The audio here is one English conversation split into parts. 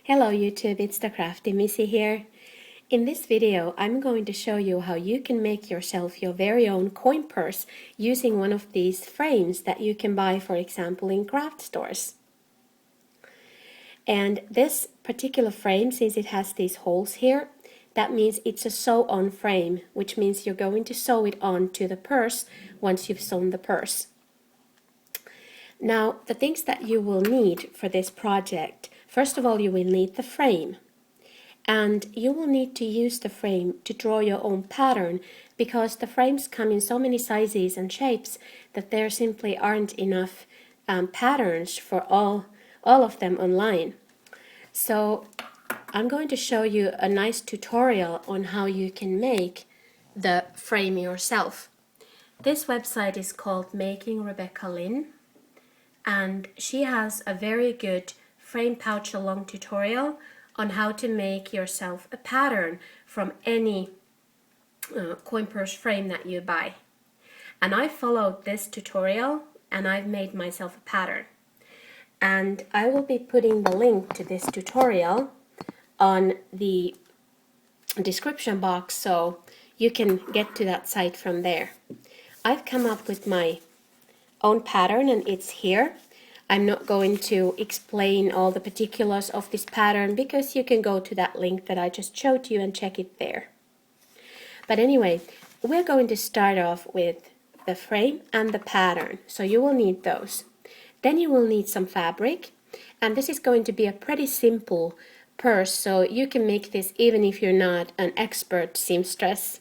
Hello YouTube, it's the Crafty Missy here. In this video, I'm going to show you how you can make yourself your very own coin purse using one of these frames that you can buy, for example, in craft stores. And this particular frame, since it has these holes here, that means it's a sew-on frame, which means you're going to sew it on to the purse once you've sewn the purse. Now, the things that you will need for this project, first of all, you will need the frame. And you will need to use the frame to draw your own pattern, because the frames come in so many sizes and shapes that there simply aren't enough patterns for all of them online. So I'm going to show you a nice tutorial on how you can make the frame yourself. This website is called Making Rebecca Lynn, and she has a very good frame pouch along tutorial on how to make yourself a pattern from any coin purse frame that you buy. And I followed this tutorial and I've made myself a pattern. And I will be putting the link to this tutorial on the description box so you can get to that site from there. I've come up with my own pattern and it's here. I'm not going to explain all the particulars of this pattern because you can go to that link that I just showed you and check it there. But anyway, we're going to start off with the frame and the pattern, so you will need those. Then you will need some fabric, and this is going to be a pretty simple purse, so you can make this even if you're not an expert seamstress.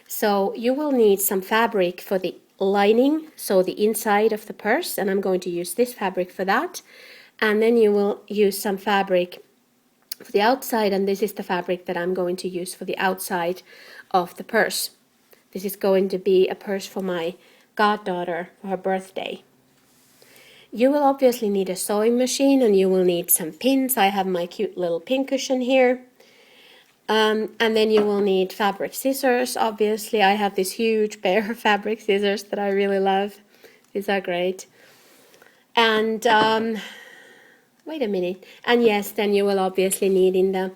So you will need some fabric for the lining, so the inside of the purse, and I'm going to use this fabric for that. And then you will use some fabric for the outside, and this is the fabric that I'm going to use for the outside of the purse. This is going to be a purse for my goddaughter for her birthday. You will obviously need a sewing machine and you will need some pins. I have my cute little pin cushion here. And then you will need fabric scissors. Obviously, I have this huge pair of fabric scissors that I really love. These are great. And wait a minute. And yes, then you will obviously need in the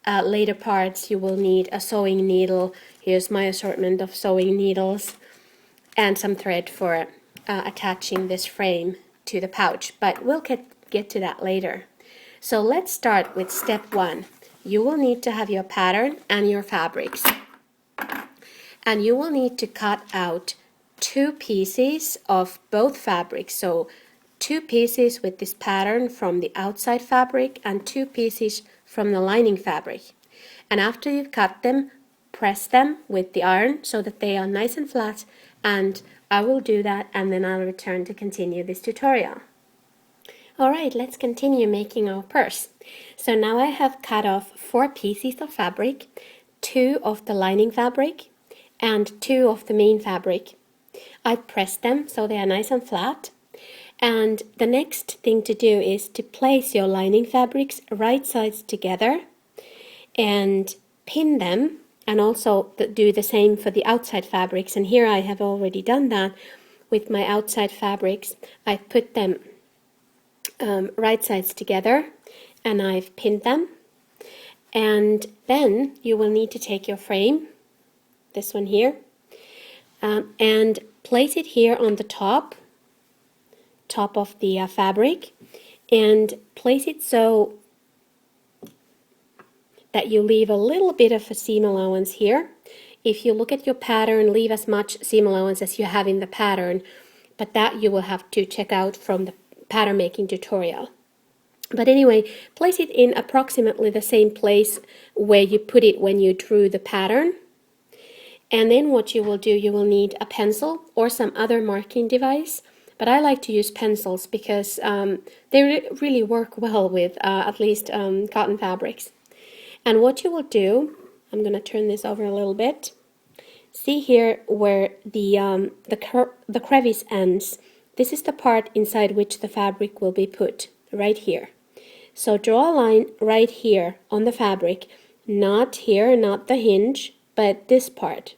later parts, you will need a sewing needle. Here's my assortment of sewing needles and some thread for attaching this frame to the pouch. But we'll get to that later. So let's start with step one. You will need to have your pattern and your fabrics. And you will need to cut out 2 pieces of both fabrics. So 2 pieces with this pattern from the outside fabric and 2 pieces from the lining fabric. And after you've cut them, press them with the iron so that they are nice and flat. And I will do that and then I'll return to continue this tutorial. Alright, let's continue making our purse. So now I have cut off 4 pieces of fabric, 2 of the lining fabric and 2 of the main fabric. I pressed them so they are nice and flat. And the next thing to do is to place your lining fabrics right sides together and pin them, and also do the same for the outside fabrics. And here I have already done that with my outside fabrics. I put them right sides together and I've pinned them. And then you will need to take your frame, this one here, and place it here on the top of the fabric, and place it so that you leave a little bit of a seam allowance here. If you look at your pattern, leave as much seam allowance as you have in the pattern, but that you will have to check out from the pattern making tutorial. But anyway, place it in approximately the same place where you put it when you drew the pattern. And then what you will do, you will need a pencil or some other marking device. But I like to use pencils because they really work well with at least cotton fabrics. And what you will do, I'm going to turn this over a little bit. See here where the crevice ends. This is the part inside which the fabric will be put, right here. So draw a line right here on the fabric, not here, not the hinge, but this part.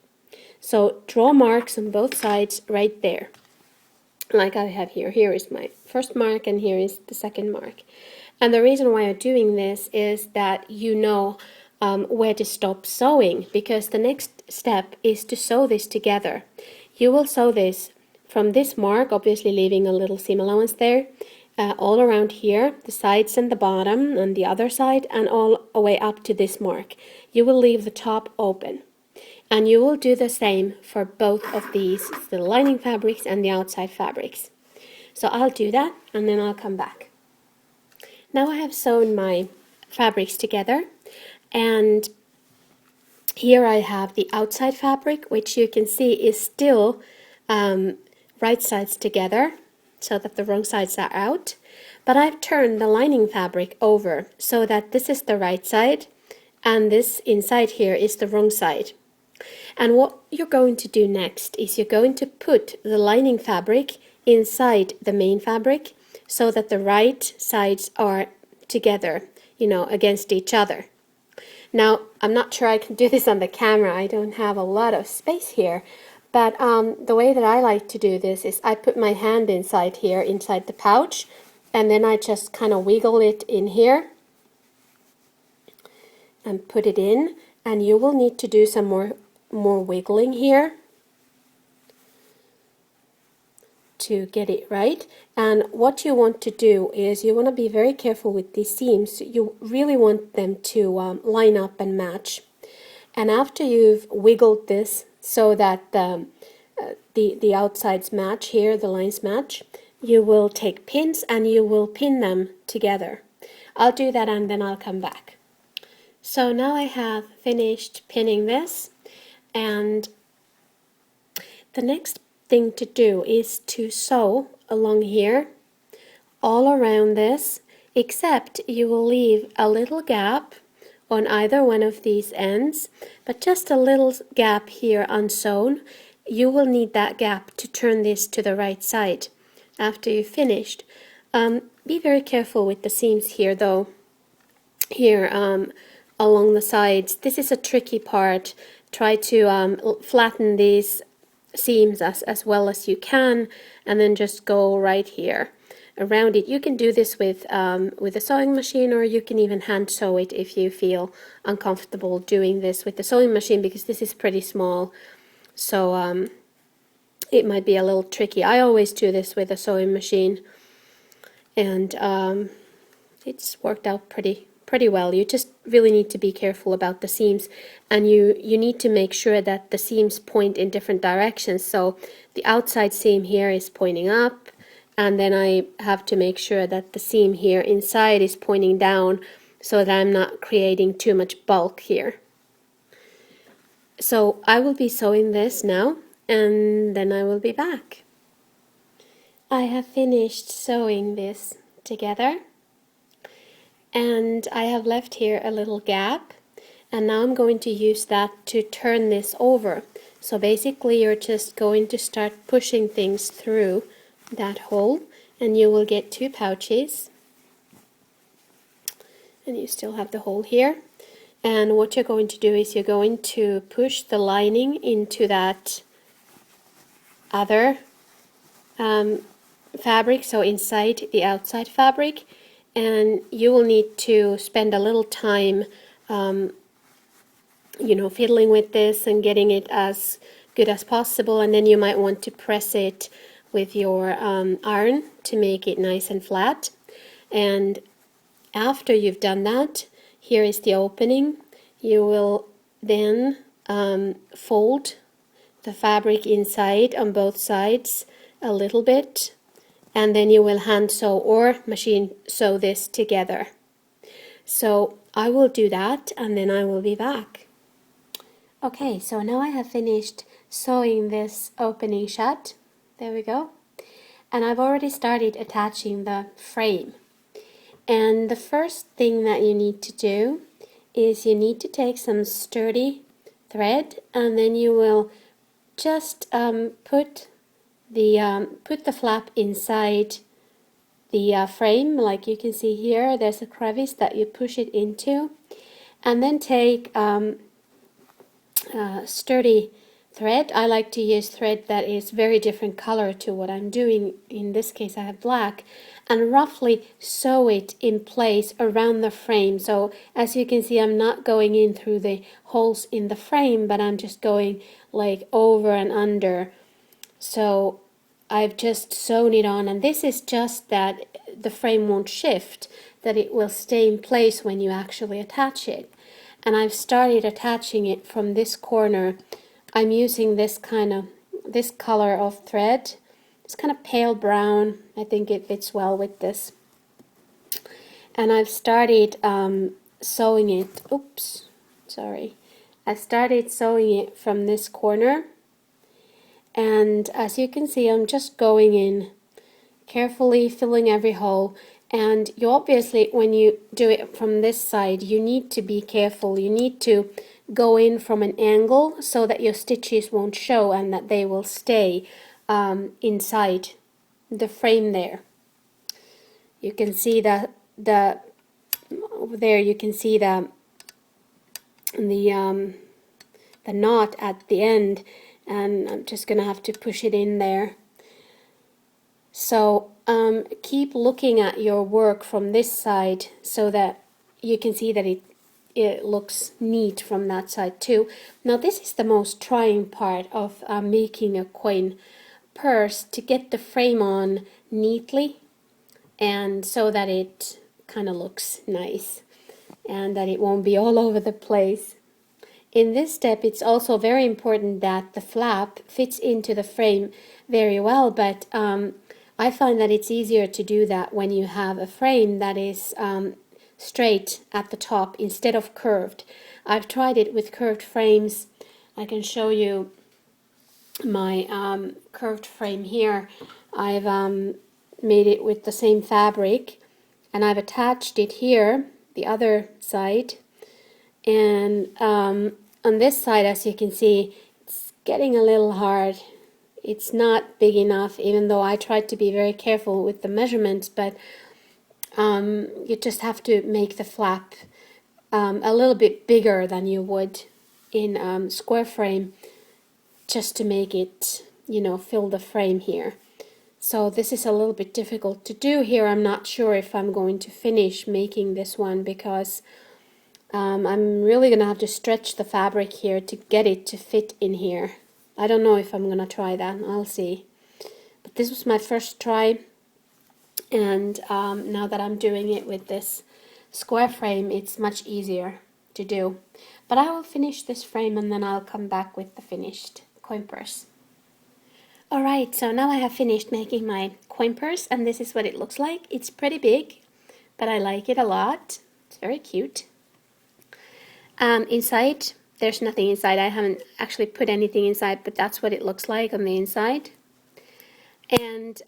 So draw marks on both sides right there, like I have here. Here is my first mark and here is the second mark. And the reason why you're doing this is that you know where to stop sewing, because the next step is to sew this together. You will sew this from this mark, obviously leaving a little seam allowance there, all around here, the sides and the bottom and the other side, and all the way up to this mark. You will leave the top open. And you will do the same for both of these, the lining fabrics and the outside fabrics. So I'll do that and then I'll come back. Now I have sewn my fabrics together, and here I have the outside fabric, which you can see is still right sides together, so that the wrong sides are out. But I've turned the lining fabric over so that this is the right side and this inside here is the wrong side. And what you're going to do next is you're going to put the lining fabric inside the main fabric so that the right sides are together, you know, against each other. Now, I'm not sure I can do this on the camera. I don't have a lot of space here. But the way that I like to do this is I put my hand inside here, inside the pouch, and then I just kind of wiggle it in here and put it in. And you will need to do some more wiggling here to get it right. And what you want to do is you want to be very careful with these seams. You really want them to line up and match. And after you've wiggled this so that the outsides match here, the lines match, you will take pins and you will pin them together. I'll do that and then I'll come back. So now I have finished pinning this, and the next thing to do is to sew along here all around this, except you will leave a little gap on either one of these ends, but just a little gap here unsewn. You will need that gap to turn this to the right side after you've finished. Be very careful with the seams here though, here along the sides. This is a tricky part. Try to flatten these seams as well as you can, and then just go right here around it. You can do this with a sewing machine, or you can even hand sew it if you feel uncomfortable doing this with the sewing machine, because this is pretty small, so it might be a little tricky. I always do this with a sewing machine, and it's worked out pretty well. You just really need to be careful about the seams, and you need to make sure that the seams point in different directions. So the outside seam here is pointing up, and then I have to make sure that the seam here inside is pointing down so that I'm not creating too much bulk here. So I will be sewing this now, and then I will be back. I have finished sewing this together, and I have left here a little gap, and now I'm going to use that to turn this over. So basically you're just going to start pushing things through that hole, and you will get two pouches, and you still have the hole here. And what you're going to do is you're going to push the lining into that other fabric, so inside the outside fabric, and you will need to spend a little time you know, fiddling with this and getting it as good as possible, and then you might want to press it with your iron to make it nice and flat. And after you've done that, here is the opening. You will then fold the fabric inside on both sides a little bit, and then you will hand sew or machine sew this together. So I will do that and then I will be back. Okay, so now I have finished sewing this opening shut. There we go. And I've already started attaching the frame. And the first thing that you need to do is you need to take some sturdy thread, and then you will just put the flap inside the frame. Like you can see here, there's a crevice that you push it into, and then take sturdy thread. I like to use thread that is very different color to what I'm doing. In this case I have black, and roughly sew it in place around the frame. So as you can see, I'm not going in through the holes in the frame, but I'm just going like over and under. So I've just sewn it on, and this is just that the frame won't shift, that it will stay in place when you actually attach it. And I've started attaching it from this corner. I'm using this color of thread. It's kind of pale brown. I think it fits well with this. And I've started sewing it. Oops, sorry. I started sewing it from this corner. And as you can see, I'm just going in carefully, filling every hole. And you obviously, when you do it from this side, you need to be careful. You need to go in from an angle so that your stitches won't show and that they will stay inside the frame there. You can see that over there you can see the knot at the end, and I'm just gonna have to push it in there. So keep looking at your work from this side so that you can see that it looks neat from that side too. Now this is the most trying part of making a coin purse, to get the frame on neatly and so that it kind of looks nice and that it won't be all over the place. In this step, it's also very important that the flap fits into the frame very well, but I find that it's easier to do that when you have a frame that is straight at the top instead of curved. I've tried it with curved frames. I can show you my curved frame here. I've made it with the same fabric, and I've attached it here, the other side, and on this side, as you can see, it's getting a little hard. It's not big enough, even though I tried to be very careful with the measurements, but you just have to make the flap a little bit bigger than you would in square frame, just to make it, you know, fill the frame here. So this is a little bit difficult to do here. I'm not sure if I'm going to finish making this one, because I'm really gonna have to stretch the fabric here to get it to fit in here. I don't know if I'm gonna try that. I'll see. But this was my first try, and now that I'm doing it with this square frame, it's much easier to do. But I will finish this frame and then I'll come back with the finished coin purse. Alright, so now I have finished making my coin purse, and this is what it looks like. It's pretty big, but I like it a lot. It's very cute. Inside, there's nothing inside. I haven't actually put anything inside, but that's what it looks like on the inside. And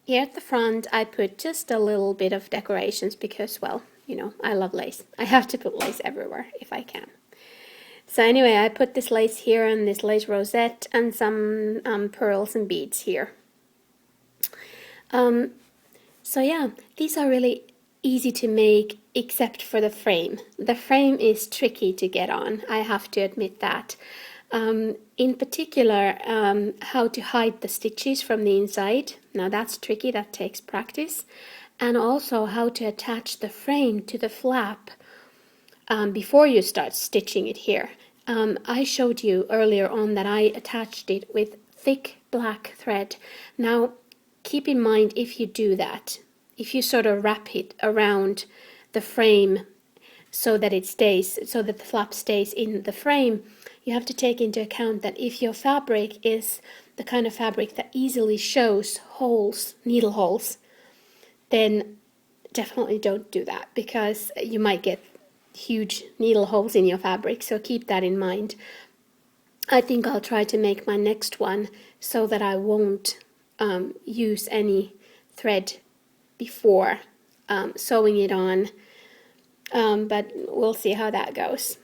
here at the front, I put just a little bit of decorations because, well, you know, I love lace. I have to put lace everywhere if I can. So anyway, I put this lace here and this lace rosette and some pearls and beads here. So yeah, these are really easy to make except for the frame. The frame is tricky to get on, I have to admit that. In particular, how to hide the stitches from the inside. Now that's tricky, that takes practice. And also how to attach the frame to the flap before you start stitching it here. I showed you earlier on that I attached it with thick black thread. Now keep in mind, if you do that, if you sort of wrap it around the frame so that it stays, so that the flap stays in the frame, you have to take into account that if your fabric is the kind of fabric that easily shows holes, needle holes, then definitely don't do that, because you might get huge needle holes in your fabric, so keep that in mind. I think I'll try to make my next one so that I won't use any thread before sewing it on, but we'll see how that goes.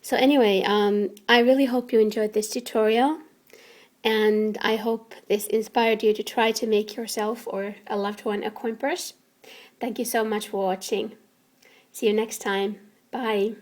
So anyway, I really hope you enjoyed this tutorial, and I hope this inspired you to try to make yourself or a loved one a coin purse. Thank you so much for watching. See you next time. Bye.